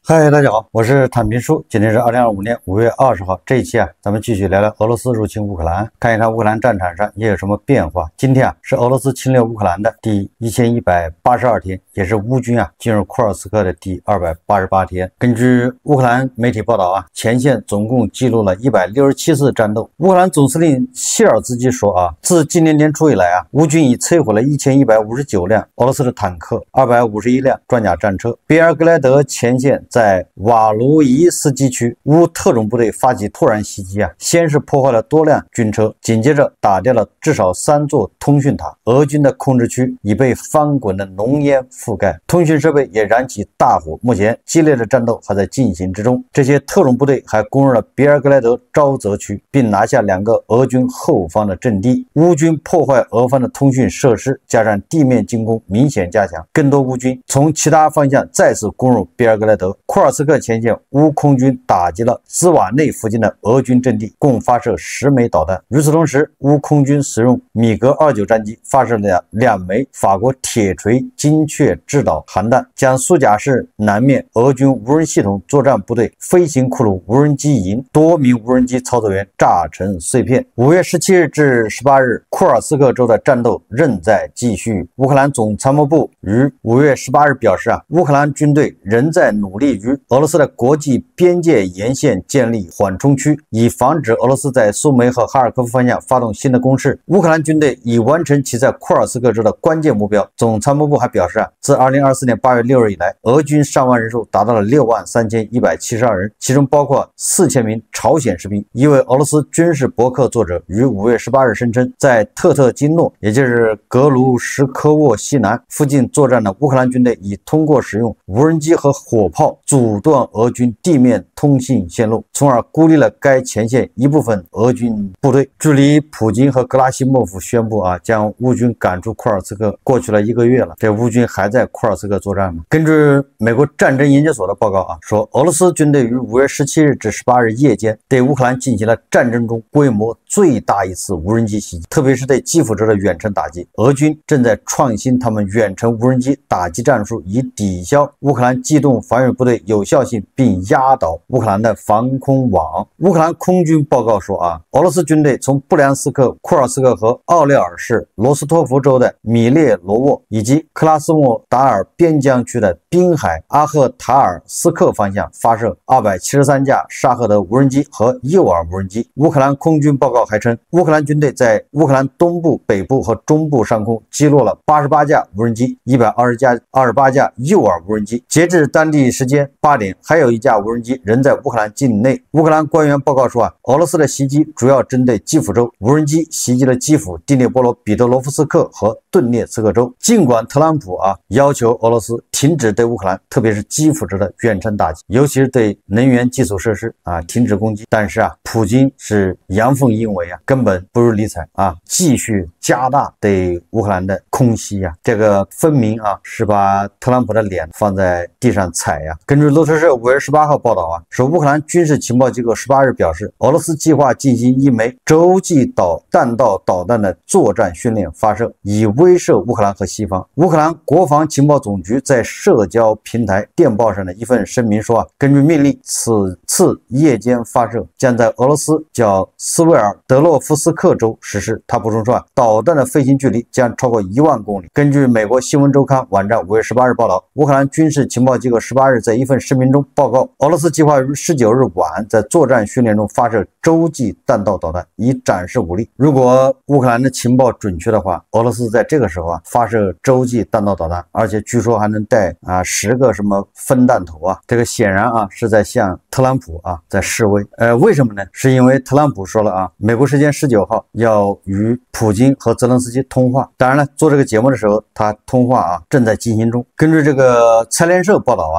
嗨，大家好，我是坦平叔。今天是2025年5月20号，这一期咱们继续聊聊俄罗斯入侵乌克兰，看一看乌克兰战场上也有什么变化。今天是俄罗斯侵略乌克兰的第1182天，也是乌军进入库尔斯克的第288天。根据乌克兰媒体报道前线总共记录了167次战斗。乌克兰总司令谢尔兹基说自今年年初以来乌军已摧毁了1159辆俄罗斯的坦克，251辆装甲战车。别尔格莱德前线在瓦卢伊斯基区，乌特种部队发起突然袭击先是破坏了多辆军车，紧接着打掉了至少3座通讯塔。俄军的控制区已被翻滚的浓烟覆盖，通讯设备也燃起大火。目前激烈的战斗还在进行之中。这些特种部队还攻入了别尔格莱德沼泽区，并拿下2个俄军后方的阵地。乌军破坏俄方的通讯设施，加上地面进攻明显加强，更多乌军从其他方向再次攻入别尔格莱德。库尔斯克前线，乌空军打击了兹瓦内附近的俄军阵地，共发射10枚导弹。与此同时，乌空军使用米格29战机发射了2枚法国铁锤精确制导航弹，将苏贾市南面俄军无人系统作战部队飞行库鲁无人机营多名无人机操作员炸成碎片。5月17日至18日，库尔斯克州的战斗仍在继续。乌克兰总参谋部于5月18日表示乌克兰军队仍在努力于俄罗斯的国际边界沿线建立缓冲区，以防止俄罗斯在苏梅和哈尔科夫方向发动新的攻势。乌克兰军队已完成其在库尔斯克州的关键目标。总参谋部还表示自2024年8月6日以来，俄军伤亡人数达到了63172人，其中包括4000名朝鲜士兵。一位俄罗斯军事博客作者于5月18日声称，在特特金诺，也就是格卢什科沃西南附近作战的乌克兰军队已通过使用无人机和火炮阻断俄军地面通信线路，从而孤立了该前线一部分俄军部队。距离普京和格拉西莫夫宣布将乌军赶出库尔斯克过去了1个月了，这乌军还在库尔斯克作战吗？根据美国战争研究所的报告说，俄罗斯军队于5月17日至18日夜间对乌克兰进行了战争中规模最大一次无人机袭击，特别是对基辅州的远程打击。俄军正在创新他们远程无人机打击战术，以抵消乌克兰机动防御部队有效性，并压倒乌克兰的防空网。乌克兰空军报告说俄罗斯军队从布良斯克、库尔斯克和奥列尔市、罗斯托夫州的米列罗沃以及克拉斯诺达尔边疆区的滨海阿赫塔尔斯克方向发射273架沙赫德无人机和诱饵无人机。乌克兰空军报告还称，乌克兰军队在乌克兰东部、北部和中部上空击落了88架无人机、128架诱饵无人机。截至当地时间8点，还有1架无人机仍在乌克兰境内。乌克兰官员报告说俄罗斯的袭击主要针对基辅州，无人机袭击了基辅、第聂波罗彼得罗夫斯克和顿涅茨克州。尽管特朗普要求俄罗斯停止对乌克兰，特别是基辅州的远程打击，尤其是对能源基础设施停止攻击，但是普京是阳奉阴违根本不予理睬继续加大对乌克兰的空袭这个分明是把特朗普的脸放在地上踩根据路透社5月18号报道说，乌克兰军事情报机构18日表示，俄罗斯计划进行1枚洲际弹道导弹的作战训练发射，以威慑乌克兰和西方。乌克兰国防情报总局在社交平台电报上的一份声明说根据命令，此次夜间发射将在俄罗斯叫斯维尔德洛夫斯克州实施。他补充说导弹的飞行距离将超过1万公里。根据美国新闻周刊网站5月18日报道，乌克兰军事情报机构18日在一份声明中报告，俄罗斯计划于19日晚在作战训练中发射洲际弹道导弹，以展示武力。如果乌克兰的情报准确的话，俄罗斯在这个时候发射洲际弹道导弹，而且据说还能带10个什么分弹头这个显然是在向特朗普在示威。为什么呢？是因为特朗普说了美国时间19号要与普京和泽连斯基通话。当然了，做这个节目的时候，他通话正在进行中。根据这个财联社报道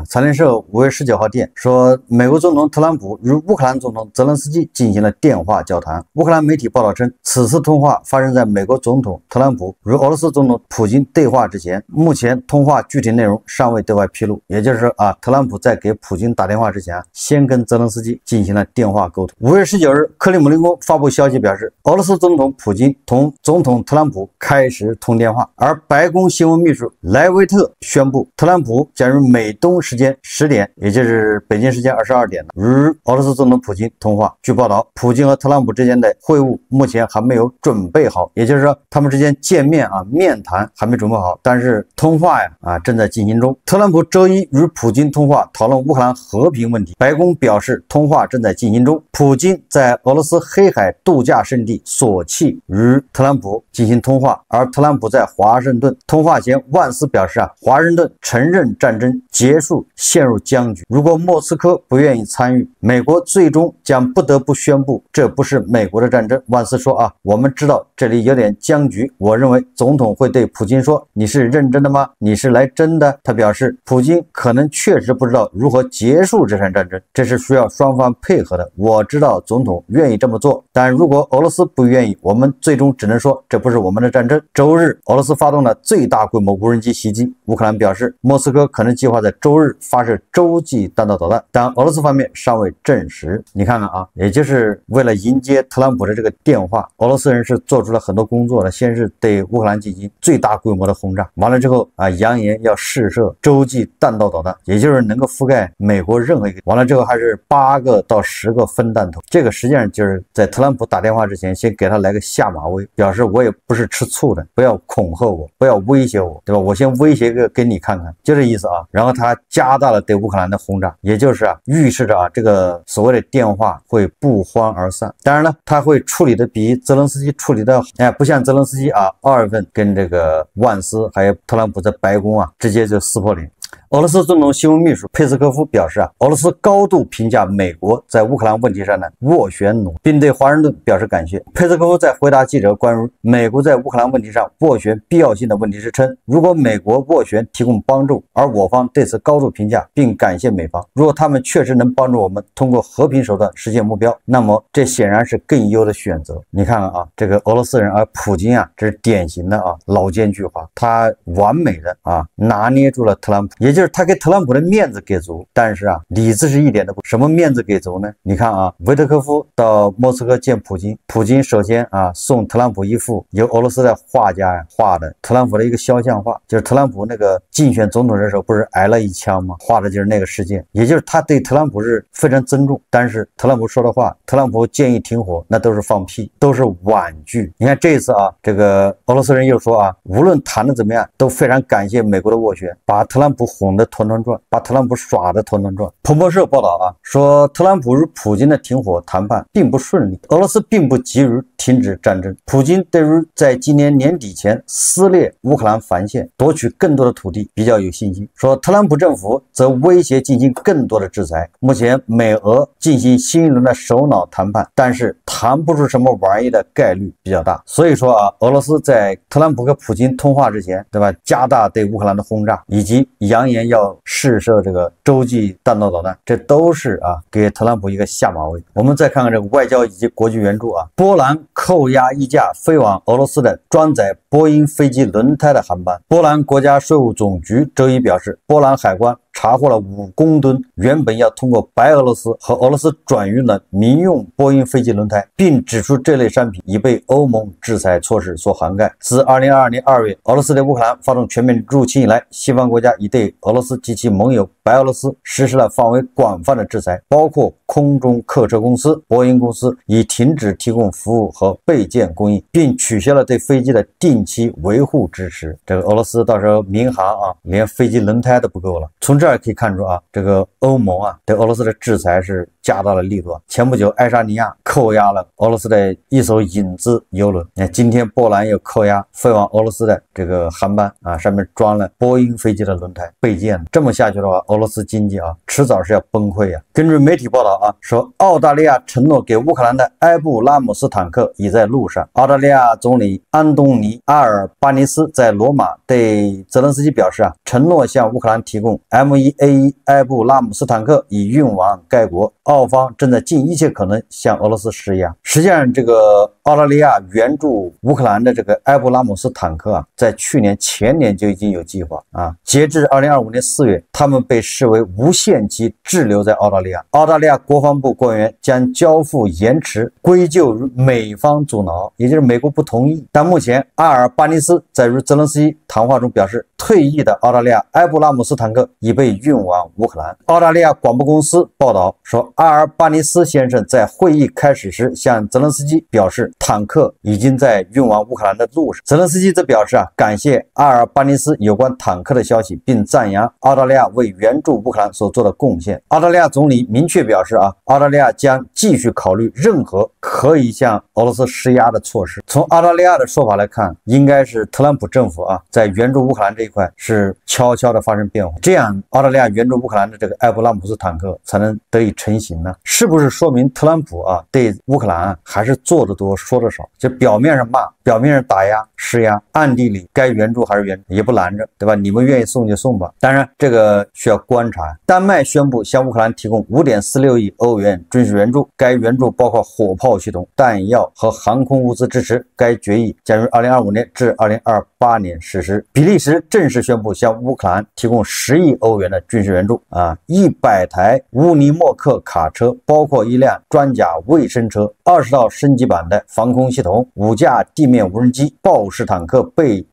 财联社5月19号电说，说美国总统特朗普与乌克兰总统泽连斯基进行了电话交谈。乌克兰媒体报道称，此次通话发生在美国总统特朗普与俄罗斯总统普京对话之前。目前通话具体内容尚未对外披露，也就是说特朗普在给普京打电话之前先跟泽连斯基进行了电话沟通。5月19日，克里姆林宫发布消息表示，俄罗斯总统普京同总统特朗普开始通电话，而白宫新闻秘书莱维特宣布，特朗普将于美东时间10点，也就是北京时间22点与俄罗斯总统普京通话。据报道，普京和特朗普之间的会晤目前还没有准备好，也就是说他们之间见面面谈还没准备好，但是通话正在进行中。特朗普周一与普京通话，讨论乌克兰和平问题。白宫表示，通话正在进行中。普京在俄罗斯黑海度假胜地索契与特朗普进行通话，而特朗普在华盛顿。通话前，万斯表示华盛顿承认战争结束陷入僵局，如果莫斯科不愿意参与，美国最终将不得不宣布这不是美国的战争。万斯说我们知道这里有点僵局，我认为总统会对普京说，你是认真的吗？你是来真的？他表示，普京可能确实不知道如何结束这场战争，这是需要双方配合的。我知道总统愿意这么做，但如果俄罗斯不愿意，我们最终只能说这不是我们的战争。周日，俄罗斯发动了最大规模无人机袭击。乌克兰表示，莫斯科可能计划在周日发射洲际弹道导弹，但俄罗斯方面尚未证实。你看看也就是为了迎接特朗普的这个电话，俄罗斯人是做出了很多工作的。先是对乌克兰进行最大规模的轰炸，完了之后扬言要试射洲际弹道导弹，也就是能够覆盖美国任何一个。完了之后还是8个到10个分弹头，这个实际上就是在特朗普打电话之前，先给他来个下马威，表示我也不是吃醋的，不要恐吓我，不要威胁我，对吧？我先威胁个给你看看，就这意思然后他加大了对乌克兰的轰炸，也就是预示着这个所谓的电话会不欢而散。当然了，他会处理的比泽连斯基处理的不像泽连斯基2月份跟这个万斯还有特朗普在白宫直接就撕破脸。俄罗斯总统新闻秘书佩斯科夫表示俄罗斯高度评价美国在乌克兰问题上的斡旋努力，并对华盛顿表示感谢。佩斯科夫在回答记者关于美国在乌克兰问题上斡旋必要性的问题时称，如果美国斡旋提供帮助，而我方对此高度评价并感谢美方，如果他们确实能帮助我们通过和平手段实现目标，那么这显然是更优的选择。你看看这个俄罗斯人普京这是典型的老奸巨猾，他完美的拿捏住了特朗普，也就是他给特朗普的面子给足，但是里子是一点都不。什么面子给足呢？你看维特科夫到莫斯科见普京，普京首先送特朗普一幅由俄罗斯的画家画的特朗普的一个肖像画，就是特朗普那个竞选总统的时候不是挨了一枪吗？画的就是那个事件，也就是他对特朗普是非常尊重，但是特朗普说的话，特朗普建议停火，那都是放屁，都是婉拒。你看这一次这个俄罗斯人又说无论谈的怎么样，都非常感谢美国的斡旋，把特朗普哄得团团转，把特朗普耍得团团转。彭博社报道说特朗普与普京的停火谈判并不顺利，俄罗斯并不急于停止战争。普京对于在今年年底前撕裂乌克兰防线，夺取更多的土地比较有信心。说特朗普政府则威胁进行更多的制裁。目前美俄进行新一轮的首脑谈判，但是谈不出什么玩意的概率比较大。所以说俄罗斯在特朗普和普京通话之前，对吧，加大对乌克兰的轰炸，以及扬言要试射这个洲际弹道导弹，这都是给特朗普一个下马威。我们再看看这个外交以及国际援助波兰扣押一架飞往俄罗斯的装载波音飞机轮胎的航班。波兰国家税务总局周一表示，波兰海关查获了5公吨原本要通过白俄罗斯和俄罗斯转运的民用波音飞机轮胎，并指出这类商品已被欧盟制裁措施所涵盖。自2022年2月俄罗斯对乌克兰发动全面入侵以来，西方国家已对俄罗斯及其盟友白俄罗斯实施了范围广泛的制裁，包括空中客车公司、波音公司已停止提供服务和备件供应，并取消了对飞机的定期维护支持。这个俄罗斯到时候民航连飞机轮胎都不够了。从这儿可以看出这个欧盟对俄罗斯的制裁是加大了力度。前不久爱沙尼亚扣押了俄罗斯的一艘影子邮轮，今天波兰又扣押飞往俄罗斯的这个航班上面装了波音飞机的轮胎备件。这么下去的话，俄罗斯经济迟早是要崩溃根据媒体报道说澳大利亚承诺给乌克兰的埃布拉姆斯坦克已在路上。澳大利亚总理安东尼阿尔巴尼斯在罗马对泽连斯基表示承诺向乌克兰提供M1 A1 埃布拉姆斯坦克已运往该国，澳方正在尽一切可能向俄罗斯施压。实际上，这个澳大利亚援助乌克兰的这个埃布拉姆斯坦克啊，在前年就已经有计划啊。截至2025年4月，他们被视为无限期滞留在澳大利亚。澳大利亚国防部官员将交付延迟归咎于美方阻挠，也就是美国不同意。但目前，阿尔巴尼斯在与泽连斯基谈话中表示，退役的澳大利亚埃布拉姆斯坦克已被运往乌克兰。澳大利亚广播公司报道说，阿尔巴尼斯先生在会议开始时向泽连斯基表示，坦克已经在运往乌克兰的路上。泽连斯基则表示感谢阿尔巴尼斯有关坦克的消息，并赞扬澳大利亚为援助乌克兰所做的贡献。澳大利亚总理明确表示澳大利亚将继续考虑任何可以向俄罗斯施压的措施。从澳大利亚的说法来看，应该是特朗普政府在援助乌克兰这一块是悄悄的发生变化，这样澳大利亚援助乌克兰的这个埃布拉姆斯坦克才能得以成型呢？是不是说明特朗普对乌克兰还是做得多说得少？就表面上骂，表面上打压施压，暗地里该援助还是援助，也不拦着，对吧？你们愿意送就送吧。当然这个需要观察。丹麦宣布向乌克兰提供 5.46 亿欧元军事援助，该援助包括火炮系统、弹药和航空物资支持。该决议将于2025年至2028年实施。比利时正式宣布向乌克兰提供10亿欧元的军事援助100台乌尼莫克卡车，包括1辆装甲卫生车、20套升级版的防空系统、5架地面无人机、豹式坦克，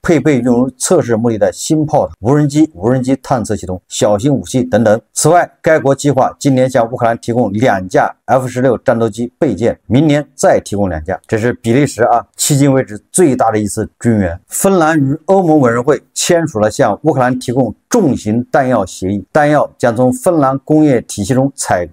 配备用于测试目的的新炮塔、无人机探测系统、小型武器等等。此外，该国计划今年向乌克兰提供2架 F-16 战斗机备件，明年再提供2架。这是比利时迄今为止最大的一次军援。芬兰与欧盟委员会签署了向乌克兰提供重型弹药协议，弹药将从芬兰工业体系中采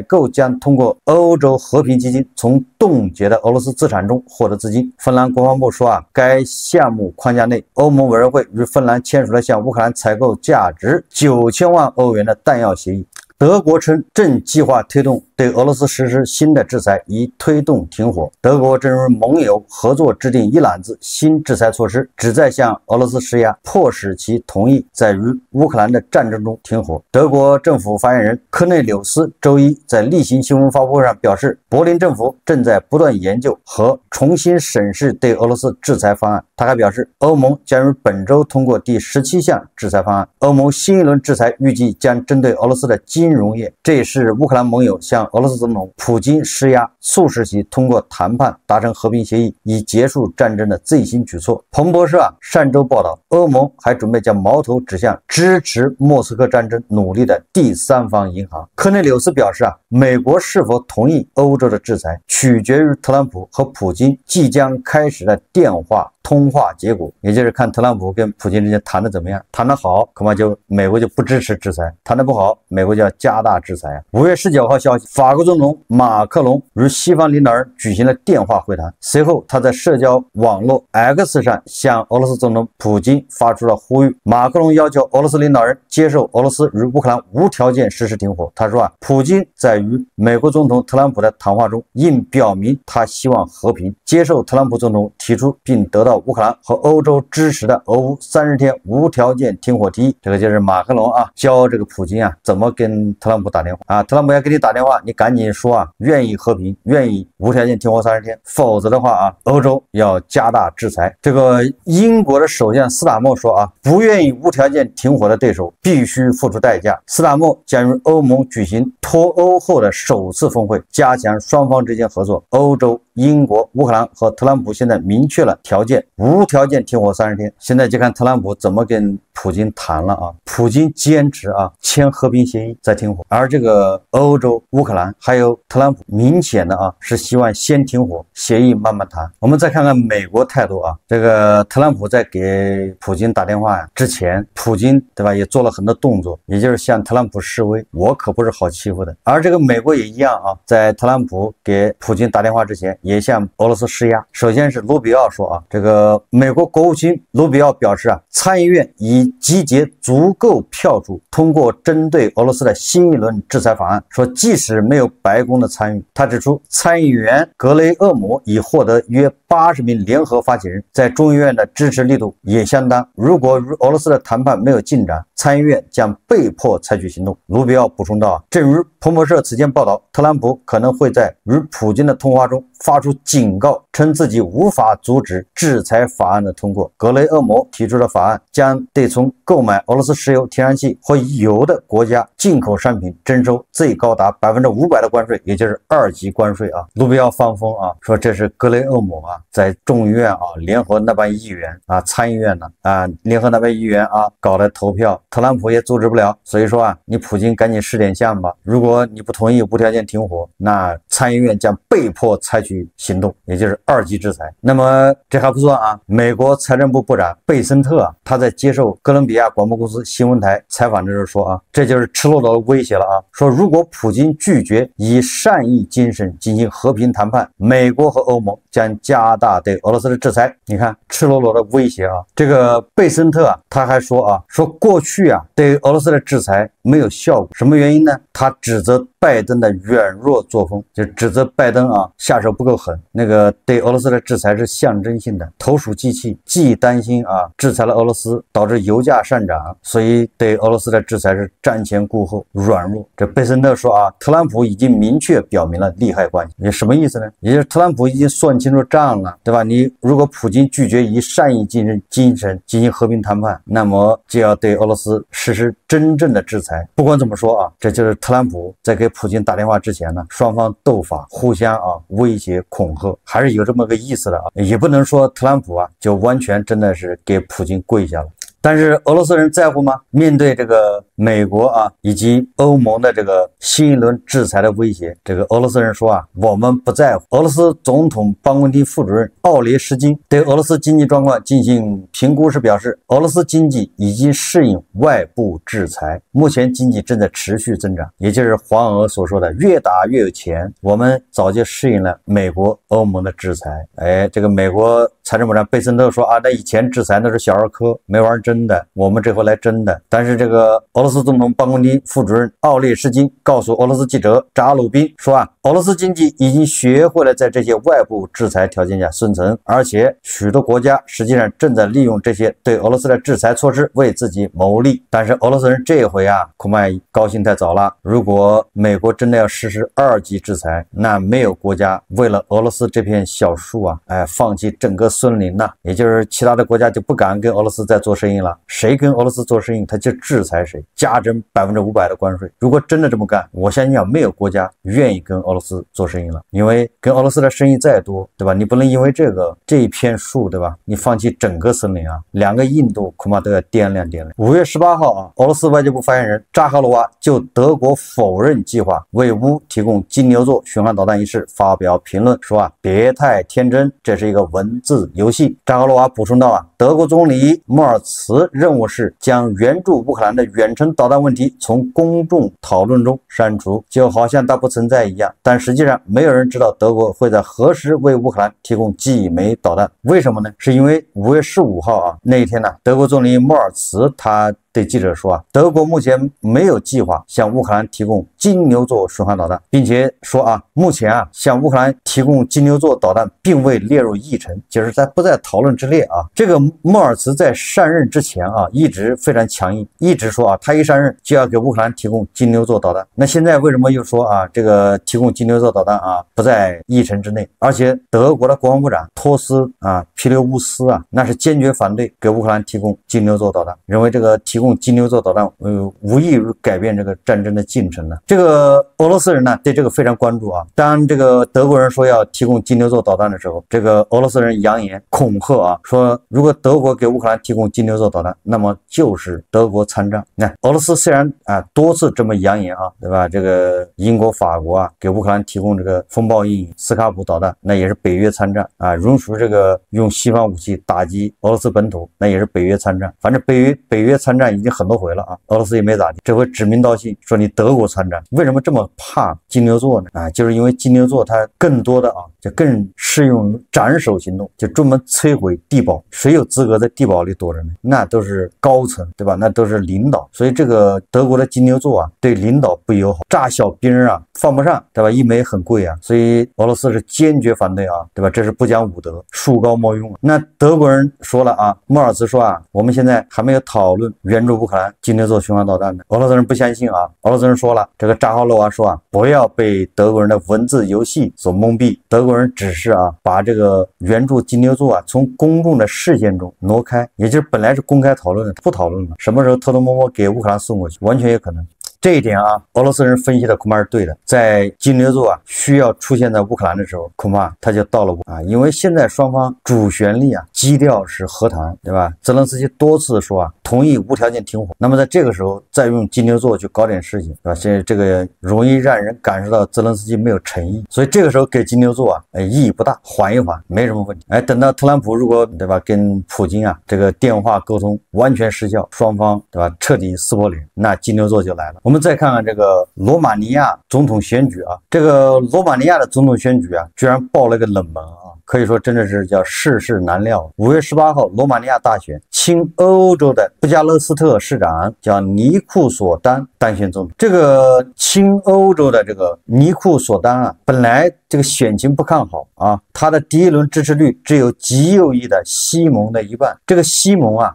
购将通过欧洲和平基金从冻结的俄罗斯资产中获得资金。芬兰国防部说该项目框架内，欧盟委员会与芬兰签署了向乌克兰采购价值9000万欧元的弹药协议。德国称正计划推动对俄罗斯实施新的制裁，以推动停火。德国正与盟友合作制定一揽子新制裁措施，旨在向俄罗斯施压，迫使其同意在与乌克兰的战争中停火。德国政府发言人科内柳斯周一在例行新闻发布会上表示，柏林政府正在不断研究和重新审视对俄罗斯制裁方案。他还表示，欧盟将于本周通过第17项制裁方案。欧盟新一轮制裁预计将针对俄罗斯的金融业，这也是乌克兰盟友向俄罗斯总统普京施压，促使其通过谈判达成和平协议，以结束战争的最新举措。彭博社上周报道，欧盟还准备将矛头指向支持莫斯科战争努力的第三方银行。科内柳斯表示美国是否同意欧洲的制裁，取决于特朗普和普京即将开始的电话通话结果，也就是看特朗普跟普京之间谈的怎么样。谈得好，恐怕美国就不支持制裁；谈得不好，美国就要加大制裁。5月19号消息，法国总统马克龙与西方领导人举行了电话会谈，随后他在社交网络 X 上向俄罗斯总统普京发出了呼吁。马克龙要求俄罗斯领导人接受俄罗斯与乌克兰无条件实施停火。他说普京在与美国总统特朗普的谈话中应表明他希望和平，接受特朗普总统提出并得到乌克兰和欧洲支持的俄乌30天无条件停火提议。这个就是马克龙教这个普京怎么跟特朗普打电话特朗普要给你打电话，你赶紧说愿意和平，愿意无条件停火30天，否则的话欧洲要加大制裁。这个英国的首相斯塔默说不愿意无条件停火的对手必须付出代价。斯塔默将与欧盟举行脱欧后的首次峰会，加强双方之间合作。欧洲、英国、乌克兰和特朗普现在明确了条件，无条件停火30天。现在就看特朗普怎么跟普京谈了普京坚持签和平协议再停火，而这个欧洲、乌克兰还有特朗普明显的是希望先停火，协议慢慢谈。我们再看看美国态度这个特朗普在给普京打电话之前，普京对吧也做了很多动作，也就是向特朗普示威，我可不是好欺负的。而这个美国也一样在特朗普给普京打电话之前也向俄罗斯施压。首先是卢比奥说这个美国国务卿卢比奥表示参议院已集结足够票数通过针对俄罗斯的新一轮制裁法案，说即使没有白宫的参与。他指出参议员格雷厄姆已获得约80名联合发起人，在众议院的支持力度也相当。如果俄罗斯的谈判没有进展，参议院将被迫采取行动。卢比奥补充道，正如彭博社此前报道，特朗普可能会在与普京的通话中发出警告，称自己无法阻止制裁法案的通过。格雷厄姆提出的法案将对从购买俄罗斯石油、天然气或油的国家进口商品征收最高达500%的关税，也就是2级关税啊。卢比奥放风啊，说这是格雷厄姆啊在众议院啊联合那帮议员啊，参议院呢联合那帮议员啊搞的投票，特朗普也阻止不了。所以说啊，你普京赶紧识点相吧，如果你不同意无条件停火，那参议院将被迫采取行动，也就是2级制裁。那么这还不算啊，美国财政部部长贝森特啊，他在接受哥伦比亚广播公司新闻台采访的时候说啊，这就是赤裸裸的威胁了啊，说如果普京拒绝以善意精神进行和平谈判，美国和欧盟将加大对俄罗斯的制裁。你看，赤裸裸的威胁啊。这个贝森特啊，他还说啊，说过去啊对俄罗斯的制裁没有效果，什么原因呢？他指责拜登的软弱作风，就指责拜登啊下手不够狠，那个对俄罗斯的制裁是象征性的，投鼠忌器，既担心啊制裁了俄罗斯导致油价上涨，所以对俄罗斯的制裁是瞻前顾后，软弱。这贝森特说啊，特朗普已经明确表明了利害关系，也什么意思呢？也就是特朗普已经算清楚账了，对吧？你如果普京拒绝以善意精神进行和平谈判，那么就要对俄罗斯实施真正的制裁。不管怎么说啊，这就是特朗普在给普京打电话之前呢，双方斗法，互相威胁恐吓，还是有这么个意思的啊。也不能说特朗普啊就完全真的是给普京跪下了。但是俄罗斯人在乎吗？面对这个美国啊以及欧盟的这个新一轮制裁的威胁，这个俄罗斯人说啊，我们不在乎。俄罗斯总统办公厅副主任奥列什金对俄罗斯经济状况进行评估时表示，俄罗斯经济已经适应外部制裁，目前经济正在持续增长，也就是黄俄所说的越打越有钱。我们早就适应了美国、欧盟的制裁。这个美国财政部长贝森特说啊，那以前制裁那是小儿科，没玩真的，我们这回来真的。但是这个俄罗斯总统办公厅副主任奥列什金告诉俄罗斯记者扎鲁宾说啊，俄罗斯经济已经学会了在这些外部制裁条件下生存，而且许多国家实际上正在利用这些对俄罗斯的制裁措施为自己谋利。但是俄罗斯人这回啊，恐怕高兴太早了。如果美国真的要实施2级制裁，那没有国家为了俄罗斯这片小树啊，放弃整个森林呐，也就是其他的国家就不敢跟俄罗斯再做生意了。谁跟俄罗斯做生意，他就制裁谁，加征500%的关税。如果真的这么干，我相信没有国家愿意跟俄罗斯做生意了，因为跟俄罗斯的生意再多，对吧？你不能因为这一片树，对吧？你放弃整个森林啊，2个印度恐怕都要掂量掂量。5月18号啊，俄罗斯外交部发言人扎哈罗娃就德国否认计划为乌提供金牛座巡航导弹一事发表评论，说啊，别太天真，这是一个文字游戏。扎哈罗娃补充到啊，德国总理莫尔茨任务是将援助乌克兰的远程导弹问题从公众讨论中删除，就好像它不存在一样。但实际上没有人知道德国会在何时为乌克兰提供几枚导弹。为什么呢？是因为5月15号啊，那一天呢，德国总理莫尔茨他对记者说啊，德国目前没有计划向乌克兰提供金牛座巡航导弹，并且说啊，目前啊向乌克兰提供金牛座导弹并未列入议程，就是不在讨论之列啊。这个莫尔茨在上任之前啊，一直非常强硬，一直说啊，他一上任就要给乌克兰提供金牛座导弹。那现在为什么又说啊，这个提供金牛座导弹啊不在议程之内？而且德国的国防部长托斯啊皮留乌斯啊，那是坚决反对给乌克兰提供金牛座导弹，认为这个提供金牛座导弹无异于改变这个战争的进程呢。这个俄罗斯人呢对这个非常关注啊。当这个德国人说要提供金牛座导弹的时候，这个俄罗斯人扬言恐吓啊，说如果德国给乌克兰提供金牛座导弹，那么就是德国参战。那俄罗斯虽然多次这么扬言啊，对吧？这个英国、法国啊给乌克兰提供这个风暴鹰、斯卡普导弹，那也是北约参战啊，允许这个用西方武器打击俄罗斯本土，那也是北约参战。反正北约参战已经很多回了啊，俄罗斯也没咋地，这回指名道姓说你德国参战。为什么这么怕金牛座呢？就是因为金牛座它更多的就更适用于斩首行动，就专门摧毁地堡。谁有资格在地堡里躲着呢？那都是高层，对吧？那都是领导。所以这个德国的金牛座对领导不友好，炸小兵放不上，对吧？一枚很贵啊，所以俄罗斯是坚决反对啊，对吧？这是不讲武德，树高莫用啊。那德国人说了啊，莫尔茨说啊，我们现在还没有讨论援助乌克兰金牛座巡航导弹的。俄罗斯人不相信啊，俄罗斯人说了，这个扎哈罗娃说啊，不要被德国人的文字游戏所蒙蔽，德国人只是啊把这个援助金牛座啊从公众的视线中挪开，也就是本来是公开讨论的，不讨论了，什么时候偷偷摸摸给乌克兰送过去，完全有可能。这一点啊，俄罗斯人分析的恐怕是对的。在金牛座啊需要出现在乌克兰的时候，恐怕他就到了啊，因为现在双方主旋律啊基调是和谈，对吧？泽连斯基多次说啊，同意无条件停火。那么在这个时候再用金牛座去搞点事情，对吧？现在这个容易让人感受到泽连斯基没有诚意，所以这个时候给金牛座啊，意义不大，缓一缓没什么问题。等到特朗普如果对吧跟普京啊这个电话沟通完全失效，双方对吧彻底撕破脸，那金牛座就来了。我们再看看这个罗马尼亚总统选举啊，这个罗马尼亚的总统选举啊，居然爆了个冷门啊，可以说真的是叫世事难料。5月18号，罗马尼亚大选，亲欧洲的布加勒斯特市长叫尼库索丹当选总统。这个亲欧洲的这个尼库索丹啊，本来这个选情不看好啊，他的第一轮支持率只有极右翼的西蒙的一半。这个西蒙啊，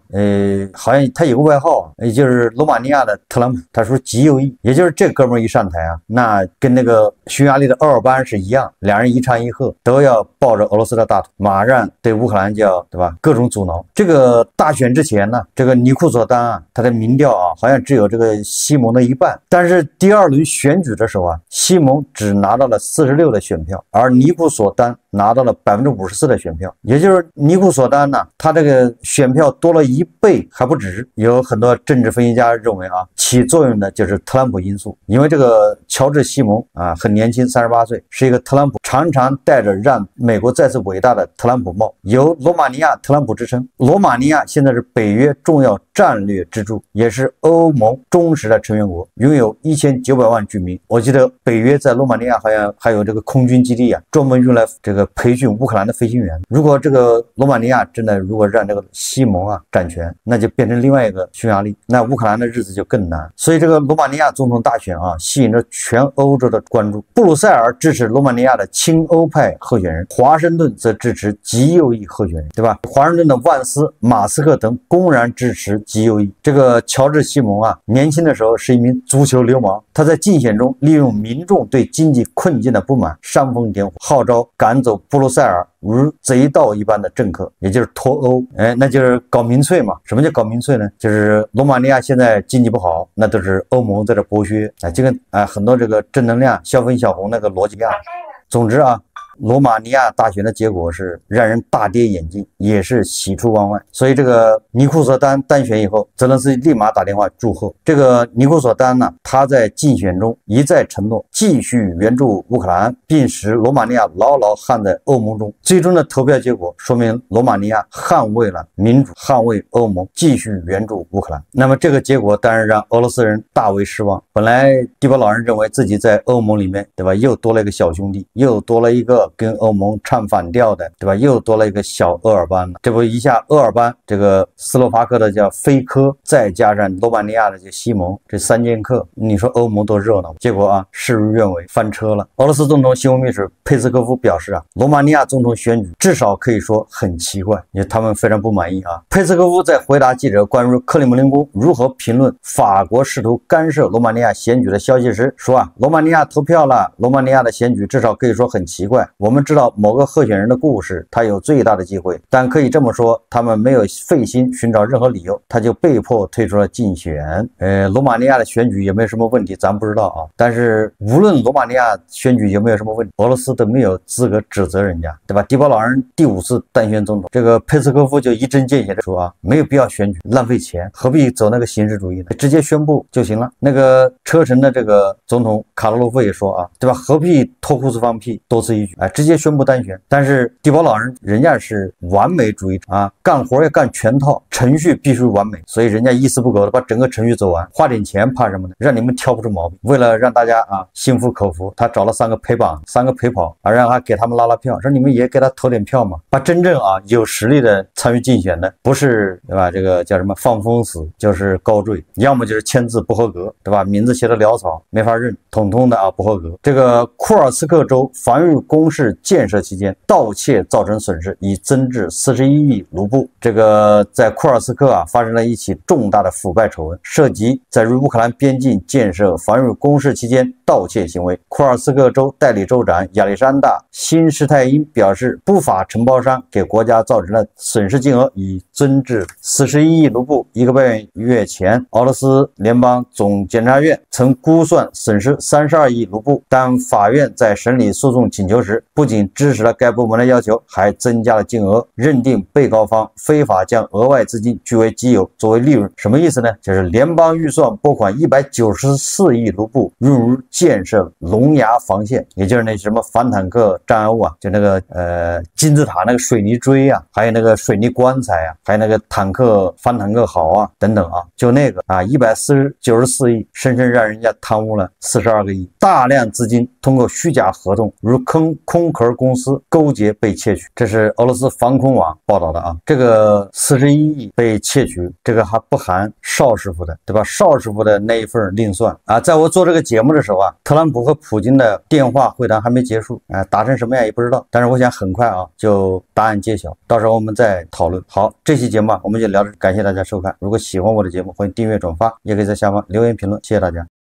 好像他有个外号啊，也就是罗马尼亚的特朗普，他说极右翼，也就是这哥们儿一上台啊，那跟那个匈牙利的奥尔班是一样，两人一唱一和，都要抱着俄罗斯的大腿，马上对乌克兰就要对吧各种阻挠。这个大选之前呢，这个尼库索丹啊，他的民调啊好像只有这个西蒙的一半，但是第二轮选举的时候啊，西蒙只拿到了46的选票，而尼库索丹拿到了54%的选票，也就是尼库索丹呢，他这个选票多了1倍还不止。有很多政治分析家认为啊，起作用的就是特朗普因素，因为这个乔治西蒙啊很年轻，38岁，是一个特朗普常常戴着让美国再次伟大的特朗普帽，有罗马尼亚特朗普之称。罗马尼亚现在是北约重要战略支柱，也是欧盟忠实的成员国，拥有1900万居民。我记得北约在罗马尼亚好像还有这个空军基地啊，专门用来这个培训乌克兰的飞行员。如果这个罗马尼亚真的如果让这个西蒙啊掌权，那就变成另外一个匈牙利，那乌克兰的日子就更难。所以这个罗马尼亚总统大选啊，吸引着全欧洲的关注。布鲁塞尔支持罗马尼亚的亲欧派候选人，华盛顿则支持极右翼候选人，对吧？华盛顿的万斯、马斯克等公然支持极右翼。这个乔治西蒙啊，年轻的时候是一名足球流氓，他在竞选中利用民众对经济困境的不满，煽风点火，号召赶走布鲁塞尔如贼盗一般的政客，也就是脱欧。那就是搞民粹嘛。什么叫搞民粹呢？就是罗马尼亚现在经济不好，那都是欧盟在这剥削就跟很多这个正能量小粉小红那个逻辑一样。总之啊，罗马尼亚大选的结果是让人大跌眼镜，也是喜出望外。所以这个尼库索丹当选以后，泽连斯基立马打电话祝贺。这个尼库索丹呢，他在竞选中一再承诺继续援助乌克兰，并使罗马尼亚牢牢焊在欧盟中。最终的投票结果说明罗马尼亚捍卫了民主，捍卫欧盟，继续援助乌克兰。那么这个结果当然让俄罗斯人大为失望。本来迪波老人认为自己在欧盟里面，对吧，又多了一个小兄弟，又多了一个跟欧盟唱反调的，对吧？又多了一个小厄尔班了。这不一下厄尔班，这个斯洛伐克的叫菲科，再加上罗马尼亚的这西蒙，这3剑客，你说欧盟多热闹？结果啊，事与愿违，翻车了。俄罗斯总统新闻秘书佩斯科夫表示啊，罗马尼亚总统选举至少可以说很奇怪，因为他们非常不满意啊。佩斯科夫在回答记者关于克里姆林宫如何评论法国试图干涉罗马尼亚选举的消息时说啊，罗马尼亚投票了，罗马尼亚的选举至少可以说很奇怪。我们知道某个候选人的故事，他有最大的机会，但可以这么说，他们没有费心寻找任何理由，他就被迫退出了竞选。罗马尼亚的选举有没有什么问题，咱不知道啊。但是无论罗马尼亚选举有没有什么问题，俄罗斯都没有资格指责人家，对吧？迪波老人第5次当选总统，这个佩斯科夫就一针见血的说啊，没有必要选举，浪费钱，何必走那个形式主义呢？直接宣布就行了。那个车臣的这个总统卡洛洛夫也说啊，对吧？何必脱裤子放屁，多此一举。直接宣布单选。但是地保老人家是完美主义啊，干活要干全套，程序必须完美，所以人家一丝不苟的把整个程序走完，花点钱怕什么呢？让你们挑不出毛病。为了让大家心服口服，他找了3个陪绑，3个陪跑让他给他们拉拉票，说你们也给他投点票嘛。把真正有实力的参与竞选的，不是对吧？这个叫什么放风死，就是高坠，要么就是签字不合格，对吧？名字写的潦草，没法认，统统的不合格。这个库尔斯克州防御工事建设期间盗窃造成损失已增至41亿卢布。这个在库尔斯克发生了一起重大的腐败丑闻，涉及在乌克兰边境建设防御工事期间盗窃行为。库尔斯克州代理州长亚历山大·辛施泰因表示，不法承包商给国家造成了损失金额已增至41亿卢布。1个半月前，俄罗斯联邦总检察院曾估算损失32亿卢布，但法院在审理诉讼请求时，不仅支持了该部门的要求，还增加了金额，认定被告方非法将额外资金据为己有作为利润。什么意思呢？就是联邦预算拨款194亿卢布用于建设龙牙防线，也就是那什么反坦克障碍物就那个金字塔那个水泥锥还有那个水泥棺材还有那个反坦克壕等等就那个194亿，深深让人家贪污了42个亿，大量资金通过虚假合同如空壳公司勾结被窃取。这是俄罗斯防空网报道的这个41亿被窃取，这个还不含邵师傅的，对吧？邵师傅的那一份另算在我做这个节目的时候特朗普和普京的电话会谈还没结束打成什么样也不知道，但是我想很快就答案揭晓，到时候我们再讨论。好，这期节目我们就聊着，感谢大家收看。如果喜欢我的节目，欢迎订阅转发，也可以在下方留言评论，谢谢大家。